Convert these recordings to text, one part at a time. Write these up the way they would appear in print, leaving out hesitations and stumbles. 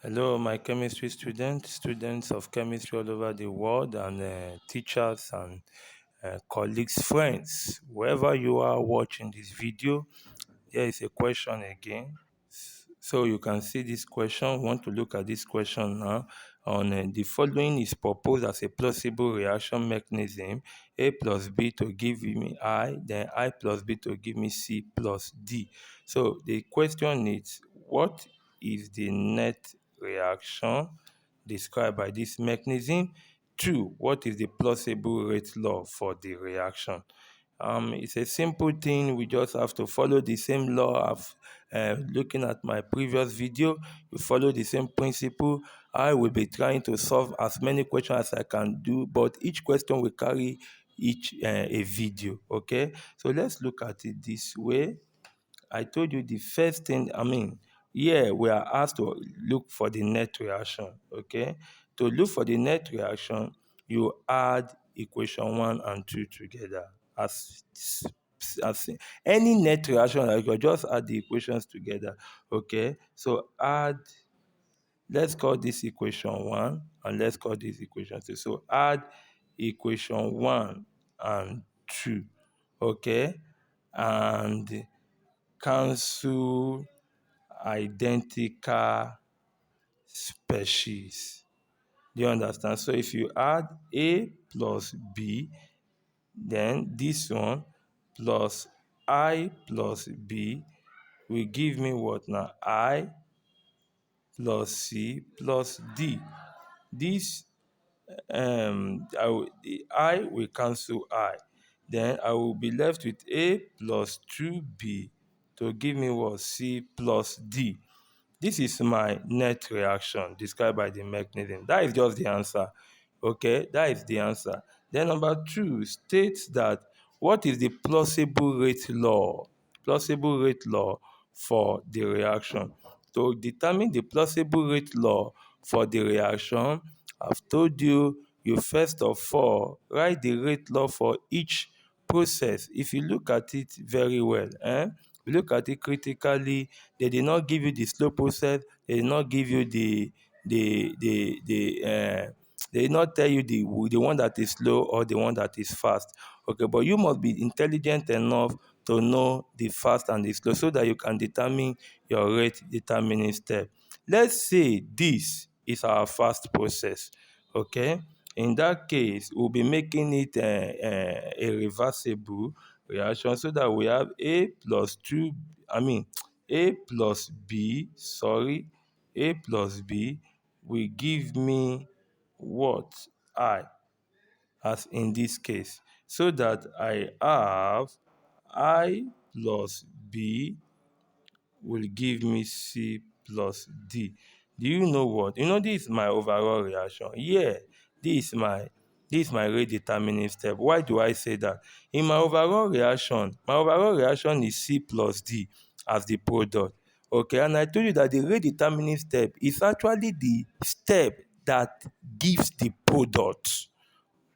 Hello, my chemistry students of chemistry all over the world, and teachers and colleagues, friends, wherever you are watching this video. Here is a question again. So you can see this question. We want to look at this question now. On the following is proposed as a plausible reaction mechanism: A plus B to give me I, then I plus B to give me C plus D. So the question is, what is the net reaction described by this mechanism? Two, what is the plausible rate law for the reaction? It's a simple thing. We just have to follow the same law of looking at my previous video. You follow the same principle. I will be trying to solve as many questions as I can do, but each question will carry each a video. Okay, so let's look at it this way. I told you the first thing, here we are asked to look for the net reaction. Okay, to look for the net reaction, you add equation 1 and 2 together. As any net reaction, like you just add the equations together. Okay, so let's call this equation 1 and let's call this equation 2. So add equation 1 and 2. Okay, and cancel identical species. Do you understand? So if you add A plus B, then this one plus I plus B will give me what now? I plus C plus D. This the I will cancel I. Then I will be left with A plus 2B to give me what? C plus D. This is my net reaction described by the mechanism. That is just the answer. Okay, that is the answer. Then number 2 states that what is the plausible rate law? Plausible rate law for the reaction. To determine the plausible rate law for the reaction, I've told you, you first of all write the rate law for each process. If you look at it very well, you look at it critically, they did not give you the slow process, they did not give you they did not tell you the one that is slow or the one that is fast. Okay, but you must be intelligent enough to know the fast and the slow so that you can determine your rate determining step. Let's say this is our fast process. Okay, in that case we'll be making it a reversible reaction so that we have A plus 2, A plus B, sorry, A plus B will give me what? I, as in this case, so that I have I plus B will give me C plus D. Do you know what? You know, this is my overall reaction. Yeah, this is my rate determining step. Why do I say that? In my overall reaction is C plus D as the product. Okay, and I told you that the rate determining step is actually the step that gives the product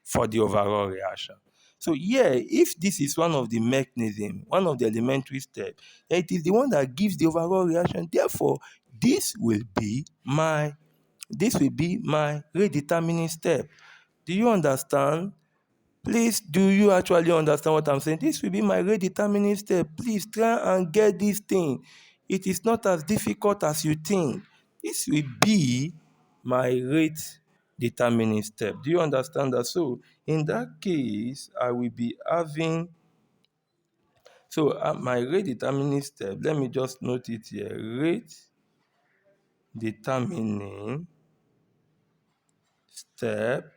for the overall reaction. So yeah, if this is one of the mechanism, one of the elementary steps, it is the one that gives the overall reaction. Therefore, this will be my rate determining step. Do you understand? Please, do you actually understand what I'm saying? This will be my rate determining step. Please try and get this thing. It is not as difficult as you think. This will be my rate determining step. Do you understand that? So, in that case, I will be having. So, my rate determining step, let me just note it here. Rate determining step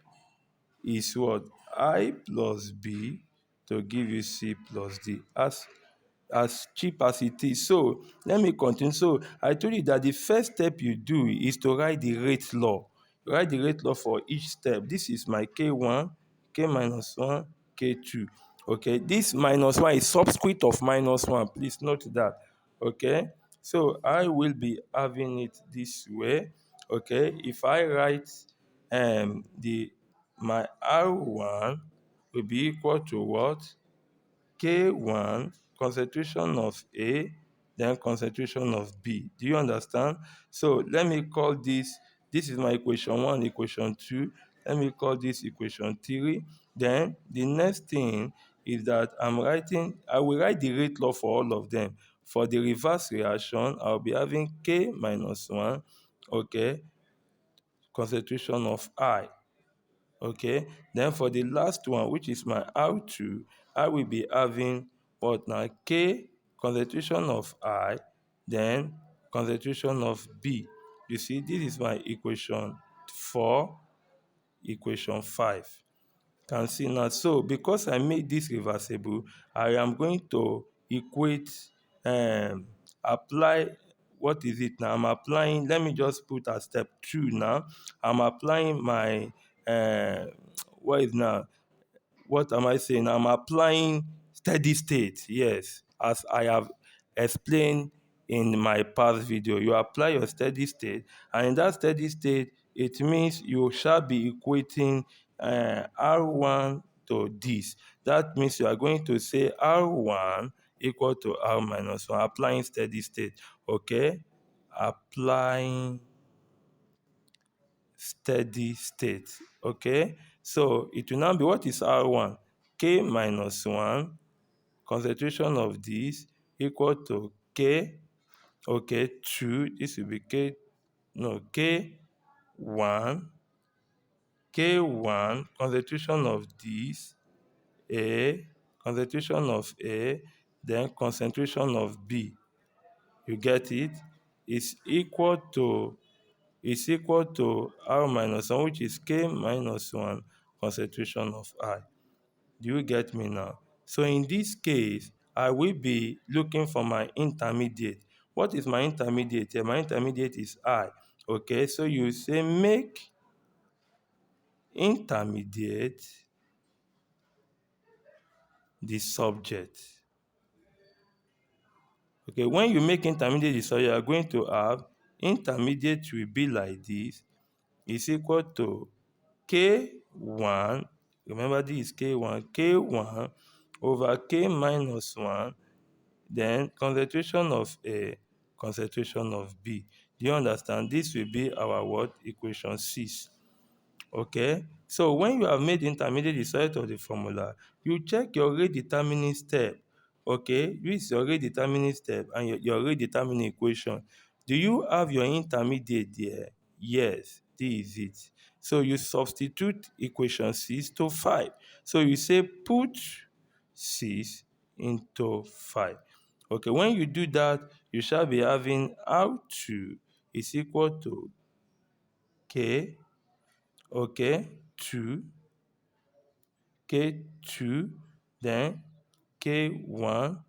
is what? I plus B to give you C plus D. As cheap as it is. So let me continue. So I told you that the first step you do is to write the rate law. Write the rate law for each step. This is my K1, K minus 1, K2. Okay, this minus 1 is subscript of minus 1. Please note that. Okay, so I will be having it this way. Okay, if I write the my R1 will be equal to what? K1 concentration of A then concentration of B. Do you understand? So let me call this is my equation 1, equation 2. Let me call this equation 3. Then the next thing is that I will write the rate law for all of them. For the reverse reaction, I'll be having K minus 1, okay, concentration of I. Okay, then for the last one, which is my R2, I will be having what now? K concentration of I, then concentration of B. You see, this is my equation 4, equation 5. Can see now. So because I made this reversible, I am going to equate, apply, what is it now? I'm applying, let me just put at step 2 now. I'm applying my, what is now? What am I saying? I'm applying steady state. Yes, as I have explained in my past video, you apply your steady state, and in that steady state, it means you shall be equating R1 to this. That means you are going to say R1 equal to R minus 1, applying steady state. Okay, applying steady state. Okay, so it will now be, what is R1? K minus 1, concentration of this equal to K, okay, 2, this will be K, no, K1, K1, concentration of this, A, concentration of A, then concentration of B. You get it? Is equal to R minus 1, which is K minus 1 concentration of I. Do you get me now? So in this case, I will be looking for my intermediate. What is my intermediate here? My intermediate is I. Okay, so you say make intermediate the subject. Okay, when you make intermediate the subject, you are going to have intermediate will be like this, is equal to K1, remember this is K1, K1 over K minus 1, then concentration of A, concentration of B. Do you understand? This will be our what? Equation 6. Okay, so when you have made intermediate the result of the formula, you check your rate determining step. Okay, this is your rate determining step and your rate determining equation. Do you have your intermediate there? Yes, this is it. So you substitute equation 6 to 5. So you say put 6 into 5. Okay, when you do that, you shall be having R2 is equal to K, okay, 2, K2, then K1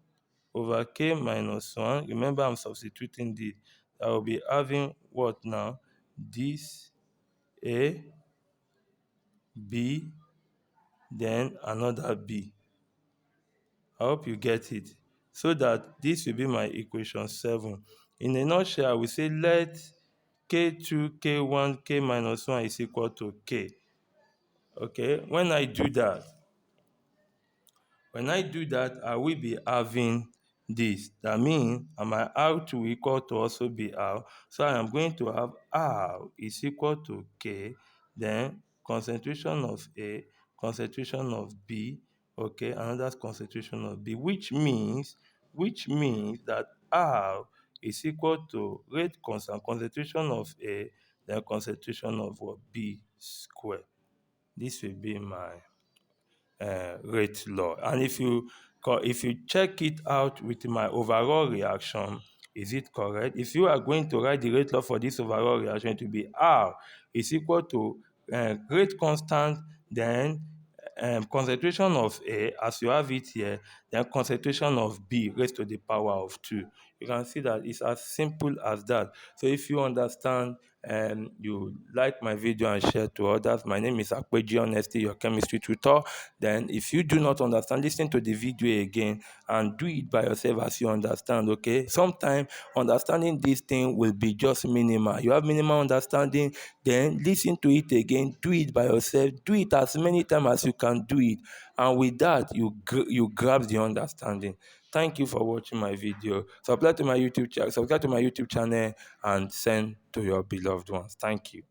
over K minus 1. Remember, I'm substituting this. I will be having what now? This A, B, then another B. I hope you get it. So that this will be my equation 7. In a nutshell, I will say let K2, K1, K minus 1 is equal to K. Okay, when I do that, I will be having this. That means my R2 will equal to also be R. So I am going to have R is equal to K, then concentration of A, concentration of B, okay, another concentration of B, which means that R is equal to rate constant, concentration of A, then concentration of what? B square. This will be my rate law. And if you check it out with my overall reaction, is it correct? If you are going to write the rate law for this overall reaction, it will be R is equal to rate constant, then concentration of A, as you have it here, then concentration of B raised to the power of 2. You can see that it's as simple as that. So if you understand and you like my video and share to others, my name is Akpeji Honesty, your chemistry tutor. Then if you do not understand, listen to the video again and do it by yourself as you understand. Okay, sometimes understanding this thing will be just minimal. You have minimal understanding, then listen to it again, do it by yourself, do it as many times as you can do it. and with that you grab the understanding. Thank you for watching my video. Subscribe to my YouTube channel and send to your beloved ones. Thank you.